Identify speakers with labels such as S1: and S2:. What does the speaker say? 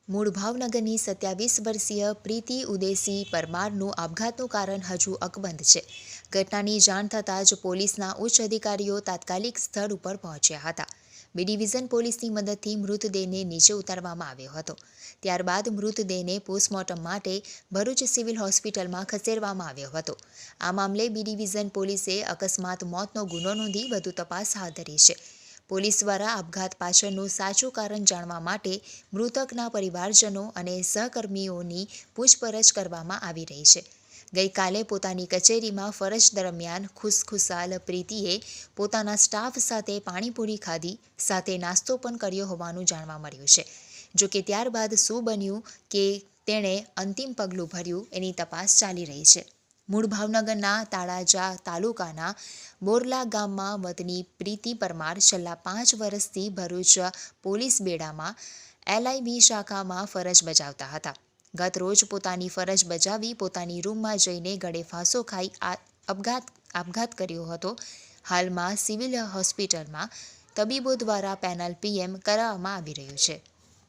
S1: મૂળ ભાવનગરની 27 વર્ષીય પ્રીતિ ઉદેસી પરમારનું આપઘાતનું કારણ હજુ અકબંધ છે. ઘટનાની જાણ થતાં જ પોલીસના ઉચ્ચ અધિકારીઓ તાત્કાલિક સ્થળ ઉપર પહોંચ્યા હતા. બી ડિવિઝન પોલીસની મદદથી મૃતદેહને નીચે ઉતારવામાં આવ્યો હતો. ત્યારબાદ મૃતદેહને પોસ્ટમોર્ટમ માટે ભરૂચ સિવિલ હોસ્પિટલમાં ખસેડવામાં આવ્યો હતો. આ મામલે બી ડિવિઝન પોલીસે અકસ્માત મોતનો ગુનો નોંધી વધુ તપાસ હાથ ધરી છે. પોલીસ દ્વારા આપઘાત પાછળનું સાચું કારણ જાણવા માટે મૃતકના પરિવારજનો અને સહકર્મીઓની પૂછપરછ કરવામાં આવી રહી છે. ગઈકાલે પોતાની કચેરીમાં ફરજ દરમિયાન ખુશખુશાલ પ્રીતિએ પોતાના સ્ટાફ સાથે પાણીપુરી ખાધી, સાથે નાસ્તો પણ કર્યો હોવાનું જાણવા મળ્યું છે. જોકે ત્યારબાદ શું બન્યું કે તેણે અંતિમ પગલું ભર્યું એની તપાસ ચાલી રહી છે. મૂળ ભાવનગરના તાળાજા તાલુકાના બોરલા ગામમાં વતની પ્રીતિ પરમાર છેલ્લા 5 વર્ષથી ભરૂચ પોલીસ બેડામાં LIB શાખામાં ફરજ બજાવતા હતા. ગત રોજ પોતાની ફરજ બજાવી પોતાની રૂમમાં જઈને ગળે ફાંસો ખાઈ આપઘાત કર્યો હતો. હાલમાં સિવિલ હોસ્પિટલમાં તબીબો દ્વારા પેનલ PM કરાવવામાં આવી રહ્યું છે.